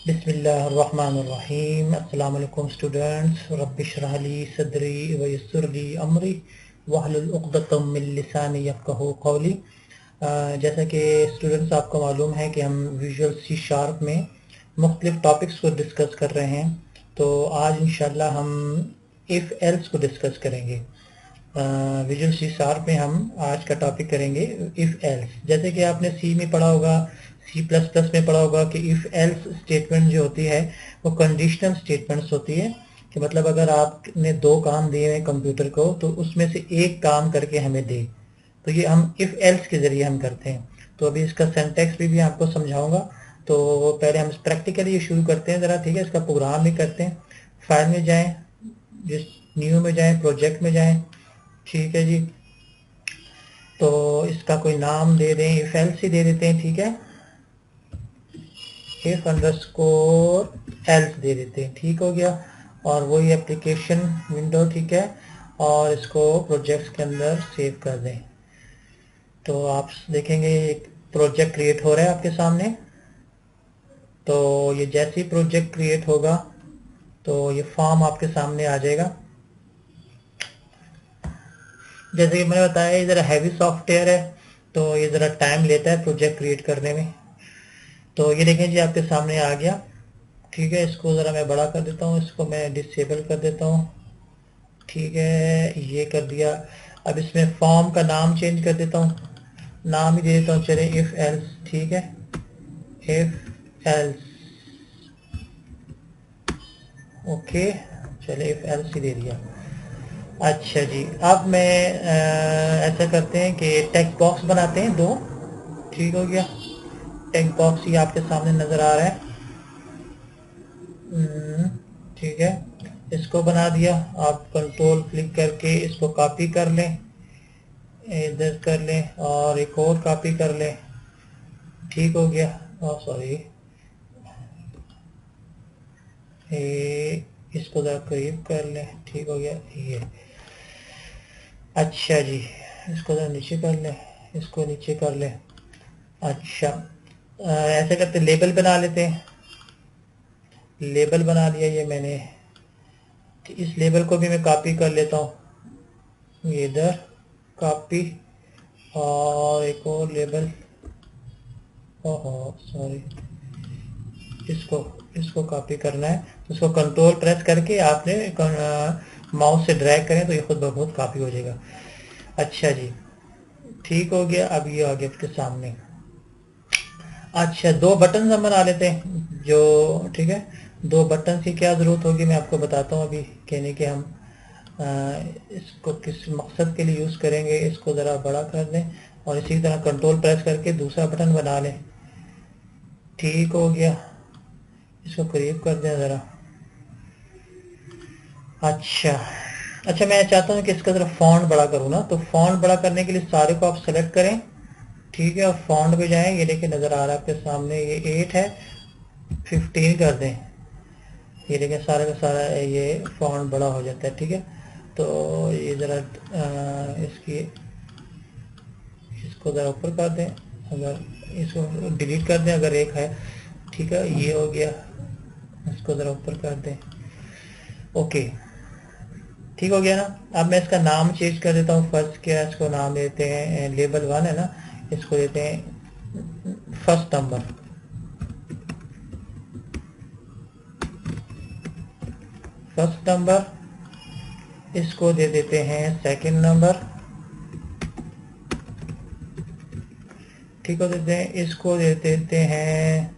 बिस्मिल्लाहिर्रहमानिर्रहीम। अस्सलाम वालेकुम स्टूडेंट्स। रब्बि इश्रह ली सदरी व यस्सिर ली अमरी वहलुल उक़दतम मिन लिसानी यफ़क़हू क़ौली। जैसा कि स्टूडेंट्स आपको मालूम है कि हम विजुअल सी शार्प में मुख्तलिफ टॉपिक्स को डिस्कस कर रहे हैं, तो आज इंशाल्लाह हम इफ़ एल्स को डिस्कस करेंगे। विजुअल सी शार्प में हम आज का टॉपिक करेंगे इफ़ एल्स। जैसे कि आपने सी में पढ़ा होगा, C++ में पढ़ा होगा कि इफ़ एल्स स्टेटमेंट जो होती है वो कंडीशनल स्टेटमेंट्स होती है, कि मतलब अगर आपने दो काम दिए हैं कंप्यूटर को तो उसमें से एक काम करके हमें दे, तो ये हम इफ़ एल्स के ज़रिए हम करते हैं। तो अभी इसका सिंटैक्स भी आपको समझाऊंगा। तो पहले हम प्रैक्टिकली ये शुरू करते हैं ज़रा, ठीक है। इसका प्रोग्राम भी करते हैं। फाइल में जाएं, जिस न्यू में जाएं, प्रोजेक्ट में जाएं, ठीक है जी। तो इसका कोई नाम दे दें, इफ़ एल्स ही दे देते हैं, ठीक है। इफ अंडरस्कोर एल्स दे देते हैं, ठीक हो गया। और वही एप्लीकेशन विंडो, ठीक है, और इसको प्रोजेक्ट्स के अंदर सेव कर दें। तो आप देखेंगे एक प्रोजेक्ट क्रिएट हो रहा है आपके सामने। तो ये जैसे ही प्रोजेक्ट क्रिएट होगा तो ये फॉर्म आपके सामने आ जाएगा। जैसे कि मैंने बताया, ये ज़रा हैवी सॉफ्टवेयर है तो ये ज़रा टाइम लेता है प्रोजेक्ट क्रिएट करने में। तो ये देखें जी, आपके सामने आ गया, ठीक है। इसको ज़रा मैं बड़ा कर देता हूँ, इसको मैं डिसेबल कर देता हूँ, ठीक है, ये कर दिया। अब इसमें फॉर्म का नाम चेंज कर देता हूँ, नाम ही दे देता हूँ, चले इफ़ एल्स, ठीक है, इफ़ एल्स, ओके, चले इफ़ एल्स ही दे दिया। अच्छा जी, अब मैं ऐसा करते हैं कि टेक्स्ट बॉक्स बनाते हैं दो, ठीक हो गया। टेक्स्ट बॉक्स ही आपके सामने नज़र आ रहा है, ठीक है। इसको बना दिया। आप कंट्रोल क्लिक करके इसको कॉपी कर लें, इधर कर लें और एक और कॉपी कर लें, ठीक हो गया। सॉरी, इसको ज़रा करीब कर लें, ठीक हो गया ये। अच्छा जी, इसको ज़रा नीचे कर लें, इसको नीचे कर लें। अच्छा, ऐसे करते लेबल बना लेते हैं। लेबल बना लिया ये मैंने, इस लेबल को भी मैं कॉपी कर लेता हूँ, इधर कॉपी, और एक और लेबल, ओहो सॉरी, इसको कॉपी करना है। उसको कंट्रोल प्रेस करके आपने माउस से ड्रैग करें तो ये खुद ब खुद कॉपी हो जाएगा। अच्छा जी, ठीक हो गया। अब ये आ गया आपके सामने। अच्छा, दो बटन हम बना लेते हैं जो, ठीक है। दो बटन की क्या ज़रूरत होगी मैं आपको बताता हूँ अभी, कहने के हम इसको किस मकसद के लिए यूज़ करेंगे। इसको ज़रा बड़ा कर दें और इसी तरह कंट्रोल प्रेस करके दूसरा बटन बना लें, ठीक हो गया। इसको करीब कर दें ज़रा। अच्छा, मैं चाहता हूँ कि इसका ज़रा फॉन्ट बड़ा करूँ ना, तो फॉन्ट बड़ा करने के लिए सारे को आप सेलेक्ट करें, ठीक है, और फॉन्ट पे जाएं। ये देखिए नज़र आ रहा है आपके सामने, ये 8 है, 15 कर दें। ये देखिए सारा का सारा ये फॉन्ट बड़ा हो जाता है, ठीक है। तो ये ज़रा इसको ज़रा ऊपर कर दें, अगर इसको डिलीट कर दें अगर एक है, ठीक है, ये हो गया। इसको ज़रा ऊपर कर दें, ओके, ठीक हो गया ना। अब मैं इसका नाम चेंज कर देता हूँ। फर्स्ट क्या, इसको नाम देते हैं लेबल 1 है ना, इसको देते हैं फर्स्ट नंबर, फर्स्ट नंबर। इसको दे देते हैं सेकंड नंबर, ठीक हो देते हैं। इसको दे देते हैं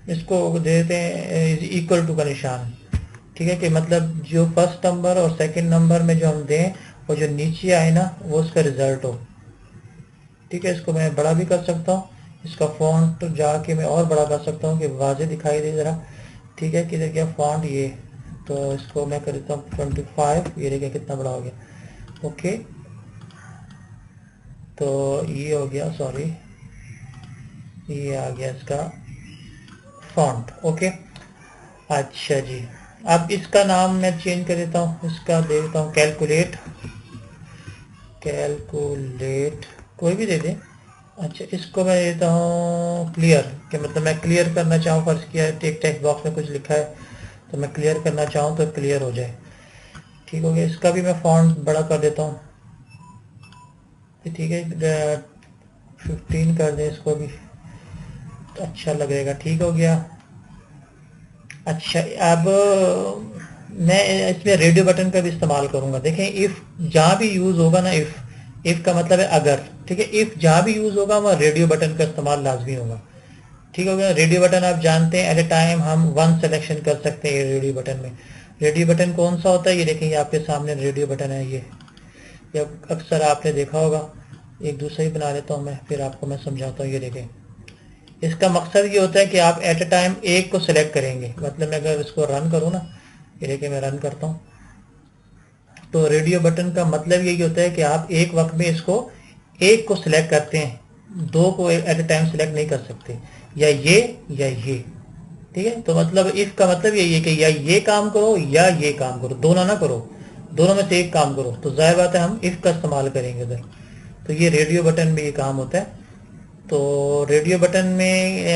इसको दे देते हैं इक्वल टू का निशान, ठीक है, कि मतलब जो फर्स्ट नंबर और सेकंड नंबर में जो हम दें वो जो नीचे आए ना वो उसका रिजल्ट हो, ठीक है। इसको मैं बड़ा भी कर सकता हूँ, इसका फॉन्ट जाके मैं और बड़ा कर सकता हूँ कि वाज़े दिखाई दे ज़रा, ठीक है। किधर गया फॉन्ट, ये, तो इसको मैं कर देता हूँ 25। ये देखिए कितना बड़ा हो गया, ओके। तो ये हो गया, सॉरी, ये आ गया इसका फॉन्ट, ओके। अच्छा जी, अब इसका नाम मैं चेंज कर देता हूँ, इसका दे देता हूँ कैलकुलेट, कैलकुलेट कोई भी दे दें, अच्छा, इसको मैं देता हूँ क्लियर, कि मतलब मैं क्लियर करना चाहूँ, फर्ज किया एक टेक्स्ट बॉक्स में कुछ लिखा है तो मैं क्लियर करना चाहूँ तो क्लियर हो जाए। ठीक हो गया। इसका भी मैं फॉन्ट बड़ा कर देता हूँ, ठीक है, 15 कर दें इसको भी तो अच्छा लगेगा। ठीक हो गया। अच्छा, अब मैं इसमें रेडियो बटन का भी इस्तेमाल करूंगा। देखें, इफ जहाँ भी यूज होगा ना, इफ का मतलब है अगर, ठीक है, इफ जहाँ भी यूज होगा वहाँ रेडियो बटन का इस्तेमाल लाजमी होगा। ठीक हो गया। रेडियो बटन आप जानते हैं, एट ए टाइम हम वन सिलेक्शन कर सकते हैं रेडियो बटन में। रेडियो बटन कौन सा होता है, ये देखें, ये आपके सामने रेडियो बटन है। ये अक्सर आपने देखा होगा। एक दूसरा ही बना लेता हूँ मैं, फिर आपको मैं समझाता हूँ। ये देखें, इसका मकसद ये होता है कि आप एट ए टाइम एक को सिलेक्ट करेंगे। मतलब मैं अगर इसको रन करूँ ना, ये देखिए मैं रन करता हूँ, तो रेडियो बटन का मतलब यही होता है कि आप एक वक्त में इसको एक को सिलेक्ट करते हैं, दो को एट ए टाइम सिलेक्ट नहीं कर सकते, या ये या ये। ठीक है, तो मतलब इफ का मतलब यही है कि या ये काम करो या ये काम करो, दोनों ना करो, दोनों में से एक काम करो। तो जाहिर बात है हम इफ का इस्तेमाल करेंगे उधर। तो ये रेडियो बटन में ये काम होता है। तो रेडियो बटन में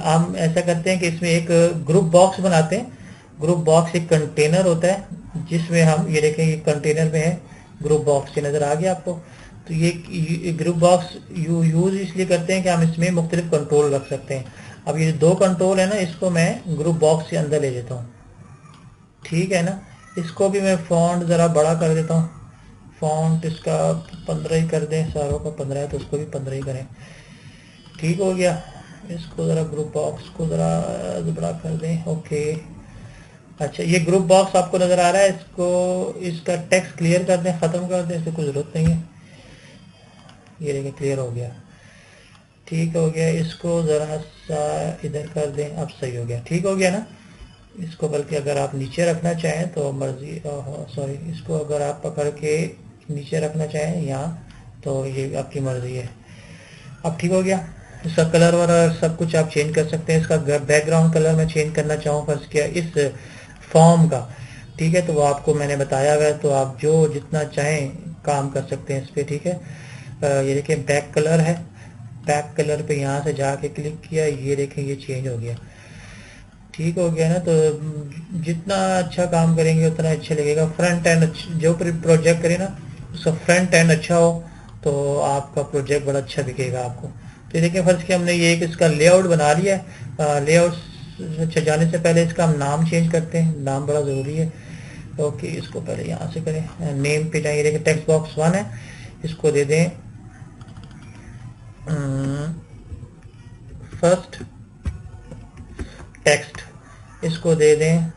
हम ऐसा करते हैं कि इसमें एक ग्रुप बॉक्स बनाते हैं। ग्रुप बॉक्स एक कंटेनर होता है जिसमें हम, ये देखें, ये कंटेनर में है ग्रुप बॉक्स, ये नज़र आ गया आपको। तो ये ग्रुप बॉक्स यूज़ इसलिए करते हैं कि हम इसमें मुख्तलिफ कंट्रोल रख सकते हैं। अब ये दो कंट्रोल है ना, इसको मैं ग्रुप बॉक्स के अंदर ले लेता हूँ। ठीक है ना। इसको भी मैं फॉन्ट ज़रा बड़ा कर देता हूँ। फॉन्ट इसका 15 ही कर दें, सारों का 15 है तो उसको भी 15 ही करें। ठीक हो गया। इसको ज़रा ग्रुप बॉक्स को ज़रा बड़ा कर दें। ओके। अच्छा, ये ग्रुप बॉक्स आपको नज़र आ रहा है, इसको, इसका टेक्स्ट क्लियर कर दें, ख़त्म कर दें, इसकी कोई ज़रूरत नहीं है। ये देखिए क्लियर हो गया। ठीक हो गया। इसको ज़रा सा इधर कर दें, अब सही हो गया। ठीक हो गया ना। इसको बल्कि अगर आप नीचे रखना चाहें तो मर्जी, सॉरी, इसको अगर आप पकड़ के नीचे रखना चाहें यहाँ तो ये आपकी मर्जी है। अब ठीक हो गया। इसका कलर वगैरह सब कुछ आप चेंज कर सकते हैं। इसका बैकग्राउंड कलर मैं चेंज करना चाहूँ फर्स्ट किया इस फॉर्म का, ठीक है, तो वो आपको मैंने बताया हुआ है, तो आप जो जितना चाहें काम कर सकते हैं इस पर। ठीक है। ये देखिए बैक कलर है, बैक कलर पे यहाँ से जाके क्लिक किया, ये देखें ये चेंज हो गया। ठीक हो गया ना। तो जितना अच्छा काम करेंगे उतना अच्छा लगेगा। फ्रंट एंड जो प्रोजेक्ट करें ना, उसका फ्रंट एंड अच्छा हो तो आपका प्रोजेक्ट बड़ा अच्छा दिखेगा आपको। तो ये देखिए फर्ज कि हमने ये एक इसका लेआउट बना लिया है। लेआउट अच्छा जाने से पहले इसका हम नाम चेंज करते हैं, नाम बड़ा ज़रूरी है। ओके, इसको पहले यहाँ से करें, नेम पे जाइए, देखिए टेक्स्ट बॉक्स 1 है, इसको दे दें फर्स्ट टेक्स्ट, इसको दे दें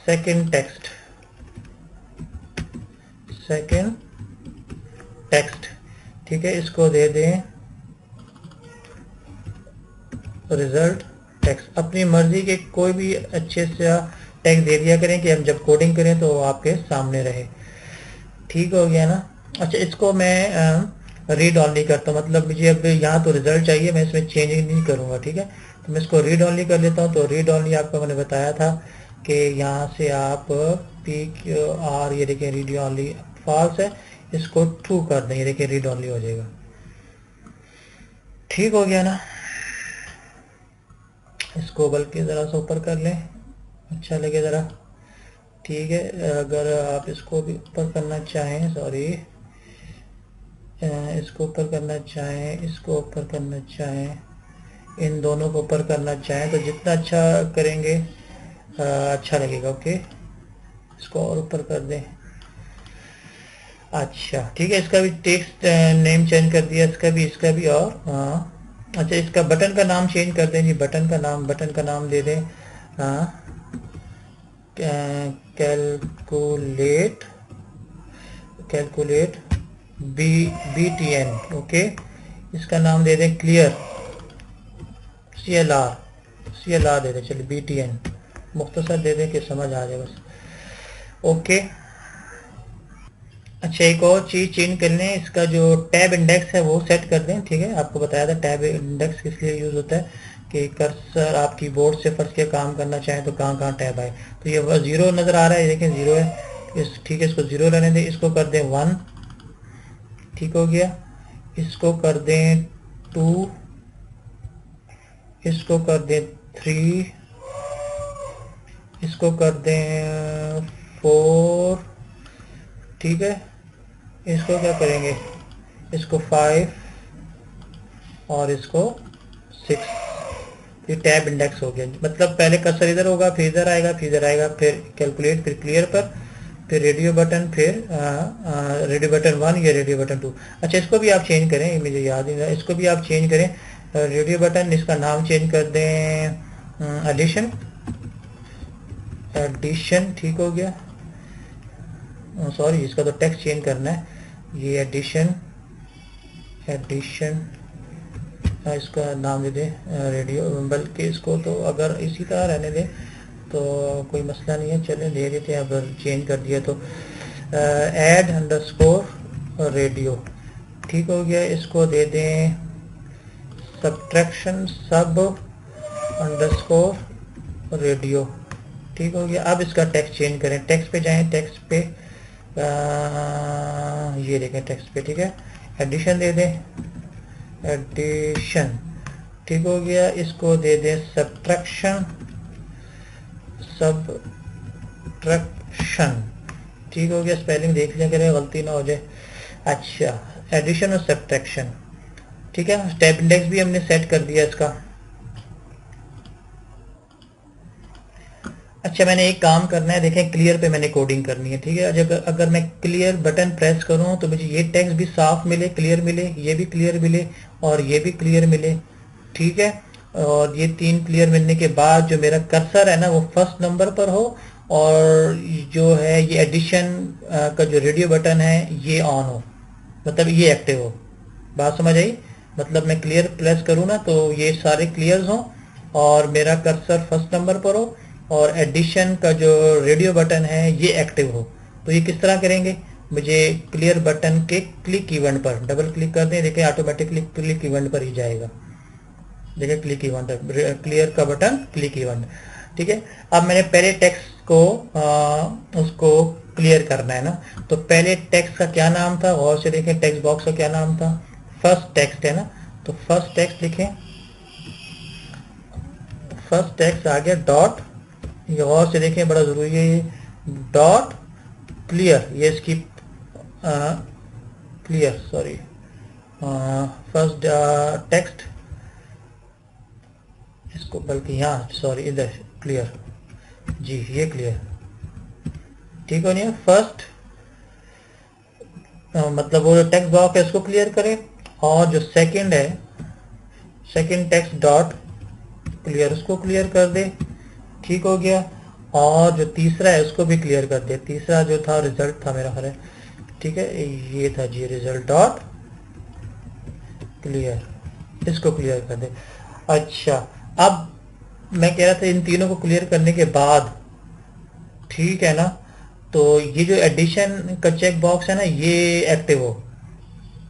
सेकंड टेक्स्ट, सेकंड टेक्स्ट। ठीक है, इसको दे दें रिजल्ट टेक्स्ट। अपनी मर्जी के कोई भी अच्छे से टेक्स्ट दे दिया करें कि हम जब कोडिंग करें तो आपके सामने रहे। ठीक हो गया ना। अच्छा, इसको मैं रीड ऑनली करता हूँ, मतलब मुझे अब यहाँ तो रिजल्ट चाहिए, मैं इसमें चेंज नहीं करूँगा। ठीक है, तो मैं इसको रीड ऑनली कर लेता हूँ। तो रीड ऑनली आपको मैंने बताया था कि यहाँ से आप PQR, ये देखिए रीड ऑनली फॉल्स है, इसको ट्रू कर दें, ये देखिए रीड ऑनली हो जाएगा। ठीक हो गया ना। इसको बल्कि ज़रा सा ऊपर कर लें, अच्छा लगे ज़रा। ठीक है, अगर आप इसको भी ऊपर करना चाहें, सॉरी, इसको ऊपर करना चाहें, इसको ऊपर करना चाहें, इन दोनों को ऊपर करना चाहें तो जितना अच्छा करेंगे अच्छा लगेगा। ओके, इसको और ऊपर कर दें। अच्छा ठीक है, इसका भी टेक्स्ट नेम चेंज कर दिया, इसका भी और अच्छा, इसका बटन का नाम चेंज कर दें जी। बटन का नाम दे दें कैलकुलेट BTN। ओके, इसका नाम दे दें क्लियर, CLR दे दें, चलिए BTN मुख्तसर दे दें कि समझ आ जाए बस। ओके। अच्छा, एक और चीज़ चेंज कर लें, इसका जो टैब इंडेक्स है वो सेट कर दें। ठीक है, आपको बताया था टैब इंडेक्स किस लिए यूज़ होता है कि कर्सर आप कीबोर्ड से फर्स्ट के काम करना चाहें तो कहाँ कहाँ टैब आए। तो ये 0 नज़र आ रहा है, देखें 0 है। ठीक है, इसको 0 रहने दें, इसको कर दें 1। ठीक हो गया। इसको कर दें 2, इसको कर दें 3, इसको कर दें 4, ठीक है। इसको क्या करेंगे, इसको 5 और इसको 6। ये टैब इंडेक्स हो गया, मतलब पहले कर्सर इधर होगा, फिर इधर आएगा, फिर इधर आएगा, फिर कैलकुलेट, फिर क्लियर पर, फिर रेडियो बटन, फिर रेडियो बटन 1, ये रेडियो बटन 2। अच्छा, इसको भी आप चेंज करें, मुझे याद नहीं रहा, इसको भी आप चेंज करें। रेडियो बटन, इसका नाम चेंज कर दें एडिशन, एडिशन, ठीक हो गया। सॉरी, इसका तो टेक्स्ट चेंज करना है, ये एडिशन, एडिशन, इसका नाम दे दें रेडियो, बल्कि इसको तो अगर इसी तरह रहने दें तो कोई मसला नहीं है, चलें दे देते हैं। अगर चेंज कर दिया तो ऐड अंडरस्कोर रेडियो, ठीक हो गया। इसको दे दें सब्ट्रैक्शन सब अंडरस्कोर रेडियो, ठीक हो गया। अब इसका टेक्स्ट चेंज करें, टेक्स्ट पे जाएं, टेक्स्ट पे ये देखें टेक्स्ट पे, ठीक है। एडिशन दे दें, एडिशन, ठीक हो गया। इसको दे दें सब्ट्रैक्शन, सब्ट्रैक्शन, ठीक हो गया। स्पेलिंग देख लिया करें, गलती ना हो जाए। अच्छा, एडिशन और सब्ट्रैक्शन, ठीक है। टैब इंडेक्स भी हमने सेट कर दिया इसका। अच्छा, मैंने एक काम करना है, देखें क्लियर पे मैंने कोडिंग करनी है, ठीक है। अगर मैं क्लियर बटन प्रेस करूं तो मुझे ये टेक्स्ट भी साफ मिले, क्लियर मिले, ये भी क्लियर मिले और ये भी क्लियर मिले, ठीक है। और ये 3 क्लियर मिलने के बाद जो मेरा कर्सर है ना वो फर्स्ट नंबर पर हो, और जो है ये एडिशन का जो रेडियो बटन है ये ऑन हो, मतलब ये एक्टिव हो। बात समझ आई? मतलब मैं क्लियर प्रेस करूँ ना तो ये सारे क्लियर्स हों और मेरा कर्सर फर्स्ट नंबर पर हो और एडिशन का जो रेडियो बटन है ये एक्टिव हो। तो ये किस तरह करेंगे, मुझे क्लियर बटन के क्लिक इवेंट पर डबल क्लिक कर दें, देखिए ऑटोमेटिकली क्लिक इवेंट पर ही जाएगा। देखिए क्लिक इवेंट, क्लियर का बटन क्लिक इवेंट, ठीक है। अब मैंने पहले टेक्स्ट को उसको क्लियर करना है ना, तो पहले टेक्स्ट का क्या नाम था, गौर से देखें, टेक्स्ट बॉक्स का क्या नाम था, फर्स्ट टेक्स्ट है ना, तो फर्स्ट टेक्स्ट लिखें, फर्स्ट टेक्स्ट आ गया डॉट, ये गौर से देखें, बड़ा जरूरी है ये, डॉट क्लियर, ये इसकी क्लियर, सॉरी, फर्स्ट टेक्स्ट, इसको बल्कि यहाँ, सॉरी इधर क्लियर, जी ये क्लियर, ठीक हो नहीं है। फर्स्ट मतलब वो जो टेक्स्ट बॉक्स है इसको क्लियर करें, और जो सेकंड है, सेकंड टेक्स्ट डॉट क्लियर, उसको क्लियर कर दे, ठीक हो गया। और जो तीसरा है उसको भी क्लियर कर दे, तीसरा जो था रिजल्ट था मेरा ख्याल है, ठीक है, ये था जी रिजल्ट डॉट क्लियर, इसको क्लियर कर दे। अच्छा, अब मैं कह रहा था इन तीनों को क्लियर करने के बाद, ठीक है ना, तो ये जो एडिशन का चेक बॉक्स है ना ये एक्टिव हो,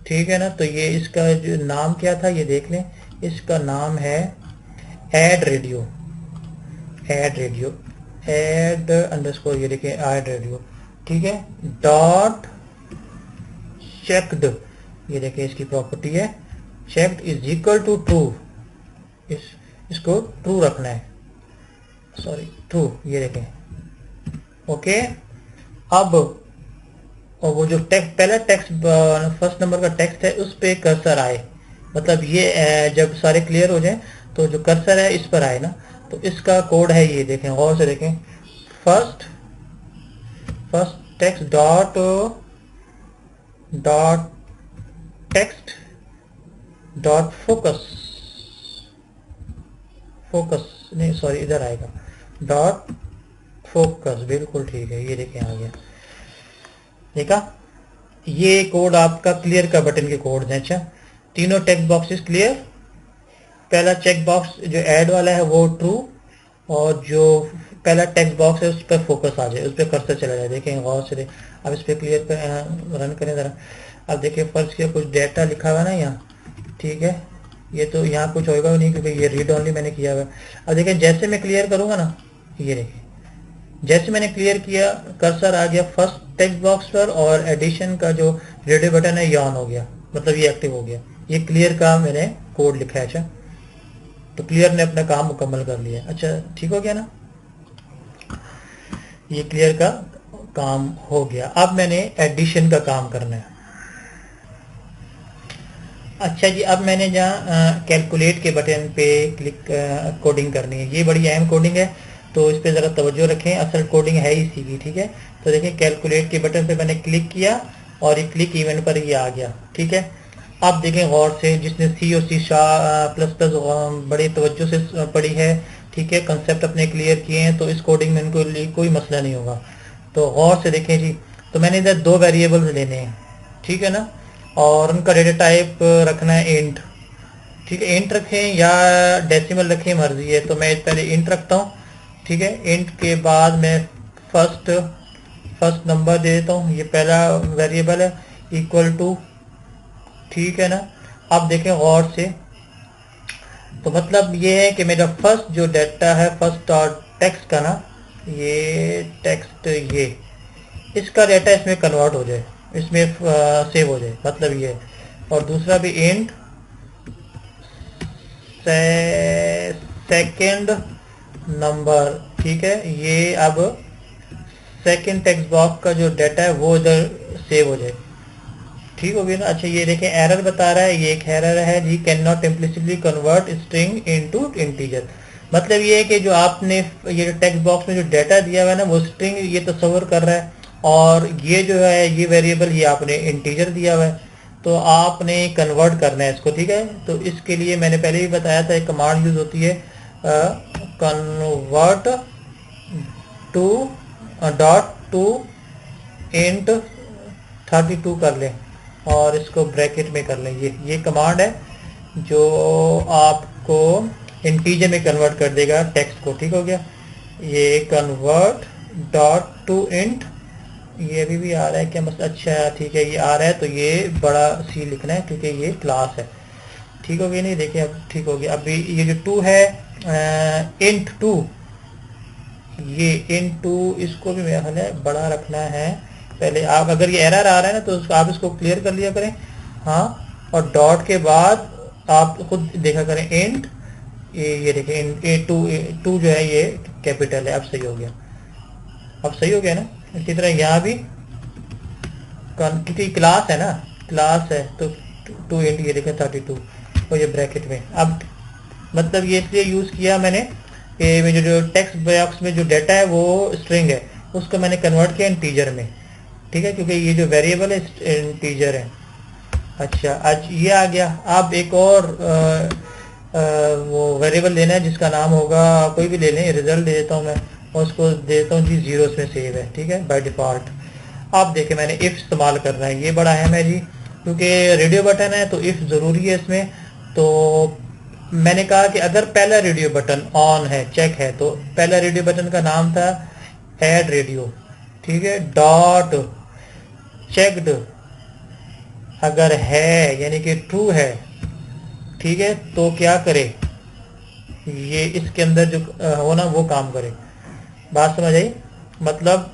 ठीक है ना। तो ये इसका जो नाम क्या था ये देख लें, इसका नाम है add radio, add radio, add underscore, ये देखिए ऐड रेडियो, ठीक है, डॉट चेक्ड, ये देखिए इसकी प्रॉपर्टी है checked is equal to true, इसको ट्रू रखना है, सॉरी ट्रू, ये देखें, ओके। अब और वो जो टेक्स्ट पहला टेक्स्ट फर्स्ट नंबर का टेक्स्ट है उस पे कर्सर आए, मतलब ये जब सारे क्लियर हो जाए तो जो कर्सर है इस पर आए ना, तो इसका कोड है ये देखें, गौर से देखें, first text dot dot text dot focus, focus नहीं सॉरी इधर आएगा, डॉट फोकस, बिल्कुल ठीक है, ये देखें आ गया, देखा, ये कोड आपका क्लियर का बटन के कोड हैं। अच्छा, तीनों टेक्स्ट बॉक्सेस क्लियर, पहला चेक बॉक्स जो ऐड वाला है वो ट्रू, और जो पहला टेक्स्ट बॉक्स है उस पर फोकस आ जाए, उस पर कर्सर चला जाए, देखें गौर से। अब इस पर क्लियर कर रन करें ज़रा, अब देखिए फर्स्ट किया कुछ डेटा लिखा हुआ ना यहाँ, ठीक है, ये तो यहाँ कुछ होगा भी नहीं क्योंकि ये रीड ऑनली मैंने किया हुआ है। अब देखिए जैसे मैं क्लियर करूँगा ना, ये देखिए जैसे मैंने क्लियर किया कर्सर आ गया फर्स्ट टेक्स्ट बॉक्स पर और एडिशन का जो रेडियो बटन है ये ऑन हो गया, मतलब ये एक्टिव हो गया। ये क्लियर का मैंने कोड लिखा है। अच्छा, तो क्लियर ने अपना काम मुकम्मल कर लिया। अच्छा, ठीक हो गया ना, ये क्लियर का काम हो गया। अब मैंने एडिशन का काम करना है। अच्छा जी, अब मैंने जहाँ कैलकुलेट के बटन पे क्लिक कोडिंग करनी है, ये बड़ी अहम कोडिंग है, तो इस पे ज़रा तवज्जो रखें, असल कोडिंग है इसी की। ठीक है, तो देखिए कैलकुलेट के बटन पे मैंने क्लिक किया और ये क्लिक इवेंट पर ये आ गया। ठीक है, अब देखें गौर से, जिसने सी और सी प्लस प्लस बड़ी तवज्जो से पढ़ी है, ठीक है, कंसेप्ट अपने क्लियर किए हैं, तो इस कोडिंग में इनको कोई मसला नहीं होगा। तो गौर से देखें जी, तो मैंने इधर दो वेरिएबल्स लेने हैं, ठीक है ना, और उनका डेटा टाइप रखना है इंट। ठीक है, इंट रखें या डेसिमल रखें, मर्जी है। तो मैं पहले इंट रखता हूँ। ठीक है, इंट के बाद मैं फर्स्ट नंबर दे देता हूँ, ये पहला वेरिएबल है, इक्वल टू। ठीक है ना, अब देखें गौर से, तो मतलब ये है कि मेरा फर्स्ट जो डाटा है, फर्स्ट और टेक्स्ट का ना, ये टेक्स्ट, ये इसका डाटा इसमें कन्वर्ट हो जाए, इसमें सेव हो जाए, मतलब ये। और दूसरा भी इंट सेकेंड नंबर। ठीक है, ये अब सेकेंड टेक्स्ट बॉक्स का जो डाटा है वो इधर सेव हो जाए। ठीक हो गया ना। अच्छा, ये देखें एरर बता रहा है, ये एक एरर है जी, can not implicitly convert string into integer. मतलब ये है कि जो आपने ये टेक्स्ट बॉक्स में जो डाटा दिया हुआ है ना, वो स्ट्रिंग ये तस्वर कर रहा है, और ये जो है ये वेरिएबल ये आपने इंटीजर दिया हुआ है, तो आपने कन्वर्ट करना है इसको। ठीक है, तो इसके लिए मैंने पहले ही बताया था, एक कमांड यूज होती है convert to dot to int 32 कर लें और इसको ब्रैकेट में कर लें। ये कमांड है जो आपको इंटीजर में कन्वर्ट कर देगा टेक्स्ट को। ठीक हो गया, ये कन्वर्ट डॉट टू इंट, ये अभी भी आ रहा है क्या मतलब? अच्छा ठीक है, ये आ रहा है, तो ये बड़ा सी लिखना है क्योंकि ये क्लास है। ठीक हो गया नहीं, देखिए अब ठीक हो गया। अभी ये जो टू है, इंट टू, ये इंट टू, इसको भी मेरा ख्याल है बड़ा रखना है। पहले आप अगर ये एरर आ रहा है ना, तो आप इसको क्लियर कर लिया करें। हाँ, और डॉट के बाद आप खुद देखा करें इंट, ये देखें ए टू जो है ये कैपिटल है। अब सही हो गया, अब सही हो गया ना। इसी तरह यहाँ भी, क्योंकि क्लास है ना, क्लास है, तो टू इंट, ये देखें 32, और ये ब्रैकेट में। अब मतलब ये इसलिए यूज़ किया मैंने कि जो टेक्स्ट बॉक्स में जो डाटा है वो स्ट्रिंग है, उसको मैंने कन्वर्ट किया इंटीजर में। ठीक है, क्योंकि ये जो वेरिएबल है इंटीजर है। अच्छा, आज ये आ गया। अब एक और वो वेरिएबल लेना है जिसका नाम होगा, कोई भी ले लें, रिजल्ट दे देता हूँ मैं, और उसको देता हूँ जी 0 में सेव है। ठीक है, बाय डिफॉल्ट। अब देखें मैंने इफ इस्तेमाल करना है, ये बड़ा अहम है जी, क्योंकि रेडियो बटन है तो इफ ज़रूरी है इसमें। तो मैंने कहा कि अगर पहला रेडियो बटन ऑन है, चेक है, तो पहला रेडियो बटन का नाम था ऐड रेडियो। ठीक है, डॉट चेक्ड अगर है, यानी कि ट्रू है, ठीक है, तो क्या करे, ये इसके अंदर जो हो ना वो काम करे। बात समझ आई? मतलब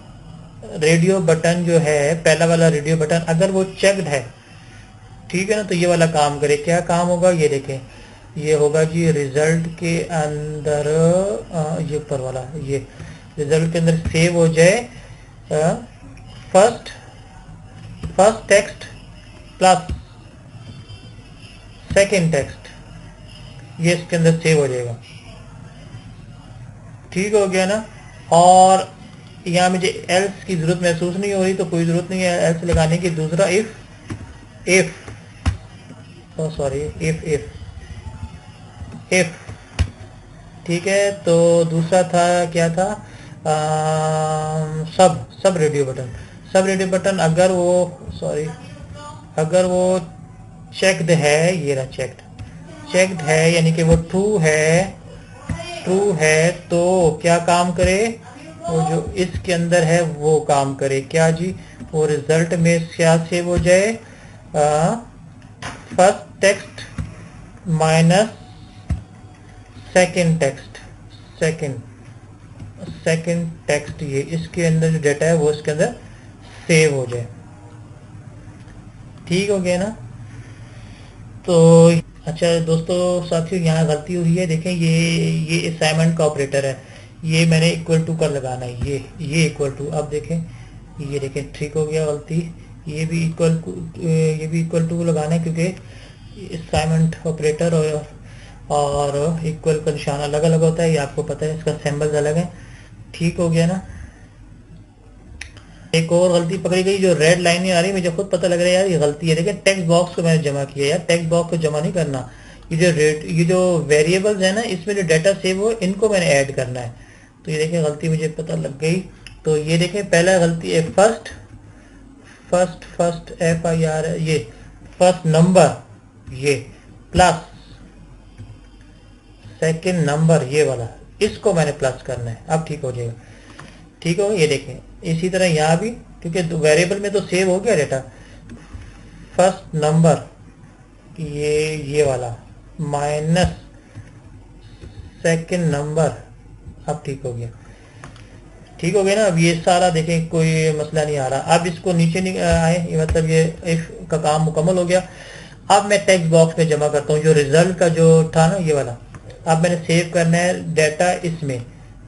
रेडियो बटन जो है, पहला वाला रेडियो बटन अगर वो चेक्ड है, ठीक है ना, तो ये वाला काम करे। क्या काम होगा, ये देखें, ये होगा जी रिजल्ट के अंदर, ये ऊपर वाला, ये रिजल्ट के अंदर सेव हो जाए first text plus second text, ये इसके अंदर सेव हो जाएगा। ठीक हो गया ना। और यहाँ मुझे एल्स की जरूरत महसूस नहीं हो रही, तो कोई जरूरत नहीं है एल्स लगाने की। दूसरा इफ सॉरी इफ ठीक है, तो दूसरा था क्या था, सब रेडियो बटन अगर वो चेक्ड है, ये रहा चेक्ड है, यानी कि वो ट्रू है, तो क्या काम करे, वो जो इसके अंदर है वो काम करे। क्या जी, वो रिजल्ट में क्या सेव हो जाए, first text minus second text, ये इसके अंदर जो डाटा है वो इसके अंदर सेव हो जाए। ठीक हो गया ना। तो अच्छा दोस्तों साथियों, यहाँ गलती हुई है। देखें ये असाइनमेंट का ऑपरेटर है, ये मैंने इक्वल टू कर लगाना है, ये इक्वल टू। अब देखें, ये देखें ठीक हो गया गलती। ये भी इक्वल टू लगाना है, क्योंकि असाइनमेंट ऑपरेटर और इक्वल का निशान अलग अलग होता है, ये आपको पता है, इसका सिंबल्स अलग है। ठीक हो गया ना। एक और गलती पकड़ी गई, जो रेड लाइन आ रही है, मुझे खुद पता लग रहा है यार ये गलती है। देखिए टेक्स्ट बॉक्स को मैंने जमा किया यार, टेक्स्ट बॉक्स को जमा नहीं करना। ये जो वेरिएबल्स है ना, इसमें जो डाटा सेव हो, इनको मैंने ऐड करना है। तो ये देखिए गलती मुझे पता लग गई। तो ये देखें पहला गलती है फर्स्ट FIR, ये फर्स्ट नंबर, ये प्लस सेकंड नंबर, ये वाला, इसको मैंने प्लस करना है। अब ठीक हो जाएगा, ठीक हो। ये देखें इसी तरह यहाँ भी, क्योंकि वेरिएबल में तो सेव हो गया डेटा। फर्स्ट नंबर ये वाला माइनस सेकंड नंबर, अब ठीक हो गया, ठीक हो गया ना। अब ये सारा देखें कोई मसला नहीं आ रहा। अब इसको नीचे नहीं आए, ये मतलब ये इफ का काम मुकम्मल हो गया। अब मैं टेक्स्ट बॉक्स में जमा करता हूँ जो रिजल्ट का जो था ना, ये वाला। अब मैंने सेव करना है डाटा इसमें,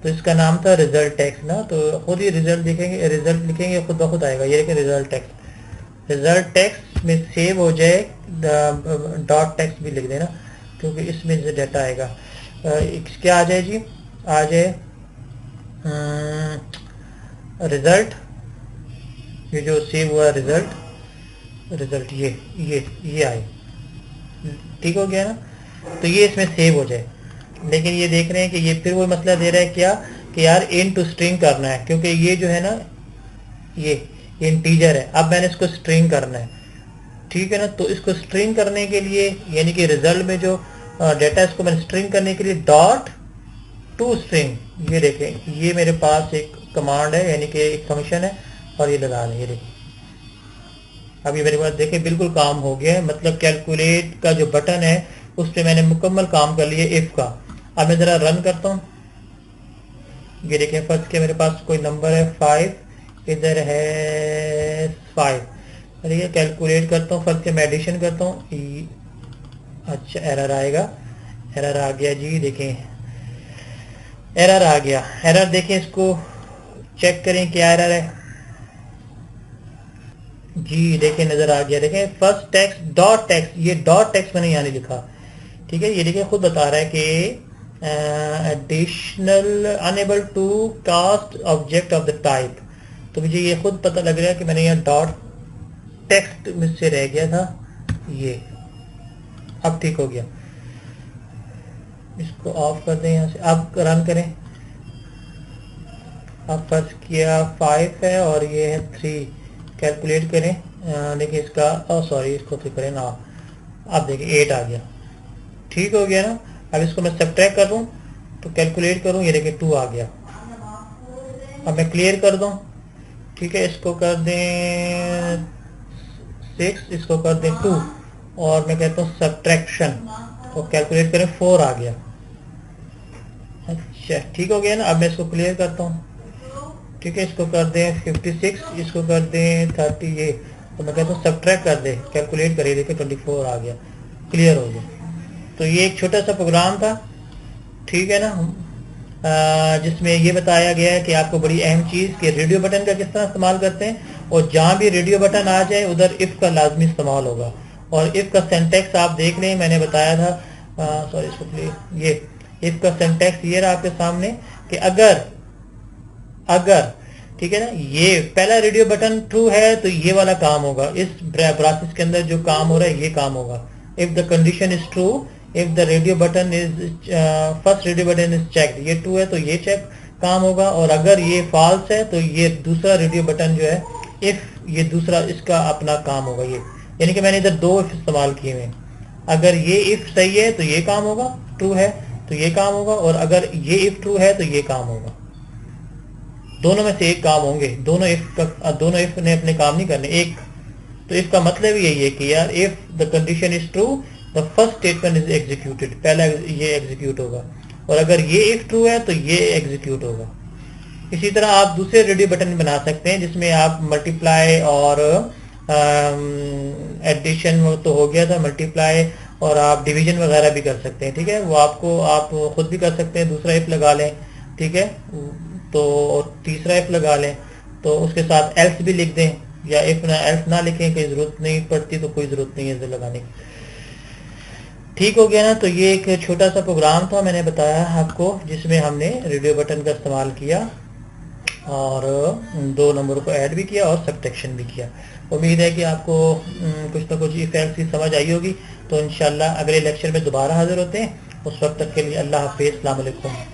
तो इसका नाम था रिजल्ट टेक्स्ट ना। तो खुद ही रिजल्ट देखेंगे, रिजल्ट लिखेंगे, खुद ब खुद आएगा। ये देखिए रिजल्ट टेक्स्ट में सेव हो जाए, डॉट टेक्स्ट भी लिख देना, क्योंकि इसमें से डाटा आएगा। क्या आ जाए जी, आ जाए रिजल्ट, ये जो सेव हुआ रिजल्ट ये आए, ठीक हो गया ना। तो ये इसमें सेव हो जाए। लेकिन ये देख रहे हैं कि ये फिर वो मसला दे रहा है क्या, कि यार इंट टू स्ट्रिंग करना है, क्योंकि ये जो है ना ये इंटीजर है। अब मैंने इसको स्ट्रिंग करना है, ठीक है ना। तो इसको स्ट्रिंग करने के लिए, यानी कि रिजल्ट में जो डेटा, इसको मैंने स्ट्रिंग करने के लिए डॉट टू स्ट्रिंग, ये देखें ये मेरे पास एक कमांड है, यानी कि एक फंक्शन है, और ये लगा दें। ये देखिए अब ये मेरे पास देखें बिल्कुल काम हो गया है। मतलब कैलकुलेट का जो बटन है उस पर मैंने मुकम्मल काम कर लिया इफ का। अब मैं ज़रा रन करता हूँ। ये देखें फर्स्ट के मेरे पास कोई नंबर है 5, इधर है 5, ठीक है। कैलकुलेट करता हूँ, फर्स्ट के मैं एडिशन करता हूँ। अच्छा एरर आएगा, एरर आ गया जी। देखें एरर आ गया, एरर देखें, इसको चेक करें क्या एरर है जी। देखें नजर आ गया, देखें फर्स्ट टेक्स्ट डॉट टेक्स्ट, ये डॉट टेक्स्ट मैंने यहाँ नहीं लिखा, ठीक है। ये देखिए खुद बता रहा है कि additional unable to cast object of the type. तो मुझे ये खुद पता लग रहा है कि मैंने यहाँ डॉट टेक्स्ट मुझसे रह गया था, ये अब ठीक हो गया। इसको ऑफ कर दें यहाँ से, अब रन करें। अब फर्स्ट किया 5 है और ये है 3, कैलकुलेट करें। देखिए इसका सॉरी, इसको फिर करें ना। अब देखिए 8 आ गया, ठीक हो गया ना। अब इसको मैं सब्ट्रैक्ट कर दूं तो कैलकुलेट करूं, ये देखिए 2 आ गया। अब मैं क्लियर कर दूं, ठीक है। इसको कर दें 6, इसको कर दें 2, और मैं कहता हूँ सब्ट्रैक्शन, तो कैलकुलेट करें 4 आ गया। अच्छा ठीक हो गया ना। अब मैं इसको क्लियर करता हूँ, ठीक है। इसको कर दें 56, इसको कर दें 30, ये तो मैं कहता हूँ सब्ट्रैक्ट कर दे, कैलकुलेट करिए, देखिए 24 आ गया, क्लियर हो गया। तो ये एक छोटा सा प्रोग्राम था, ठीक है ना, जिसमें ये बताया गया है कि आपको बड़ी अहम चीज़ कि रेडियो बटन का किस तरह इस्तेमाल करते हैं, और जहाँ भी रेडियो बटन आ जाए उधर इफ़ का लाजमी इस्तेमाल होगा। और इफ़ का सिंटैक्स आप देख लें, मैंने बताया था, सॉरी इसको प्लीज, ये इफ़ का सिंटैक्स ये रहा आपके सामने कि अगर ठीक है ना, ये पहला रेडियो बटन ट्रू है तो ये वाला काम होगा, इस प्रोसेस के अंदर जो काम हो रहा है ये काम होगा। If the condition is true, if the radio button is first radio button is checked, ये ट्रू है तो ये चेक काम होगा, और अगर ये फॉल्स है तो ये दूसरा रेडियो बटन जो है इफ, ये दूसरा इसका अपना काम होगा। ये यानी कि मैंने इधर 2 इफ इस्तेमाल किए हुए। अगर ये इफ सही है तो ये काम होगा, ट्रू है तो ये काम होगा, और अगर ये इफ ट्रू है तो ये काम होगा। दोनों में से एक काम होंगे, दोनों इफ ने अपने काम नहीं करने एक। तो इसका मतलब यही है कि यार if the condition is true the first statement is executed, पहला ये एग्जीक्यूट होगा, और अगर ये इफ ट्रू है तो ये एग्जीक्यूट होगा। इसी तरह आप दूसरे रेडियो बटन बना सकते हैं जिसमें आप मल्टीप्लाई और एडिशन तो हो गया था, मल्टीप्लाई और आप डिवीजन वगैरह भी कर सकते हैं, ठीक है। वो आपको आप खुद भी कर सकते हैं, दूसरा इफ लगा लें, ठीक है, तो तीसरा इफ लगा लें, तो उसके साथ एल्स भी लिख दें, या इफ ना एल्स ना लिखें, कोई ज़रूरत नहीं पड़ती तो कोई ज़रूरत नहीं है इसे लगाने की। ठीक हो गया ना। तो ये एक छोटा सा प्रोग्राम था, मैंने बताया आपको, जिसमें हमने रेडियो बटन का इस्तेमाल किया और 2 नंबर को ऐड भी किया और सब्ट्रैक्शन भी किया। उम्मीद है कि आपको कुछ ना कुछ इफेक्ट की समझ आई होगी। तो इंशाल्लाह अगले लेक्चर में दोबारा हाजिर होते हैं। उस वक्त तक के लिए अल्लाह हाफिज़, अस्सलाम वालेकुम।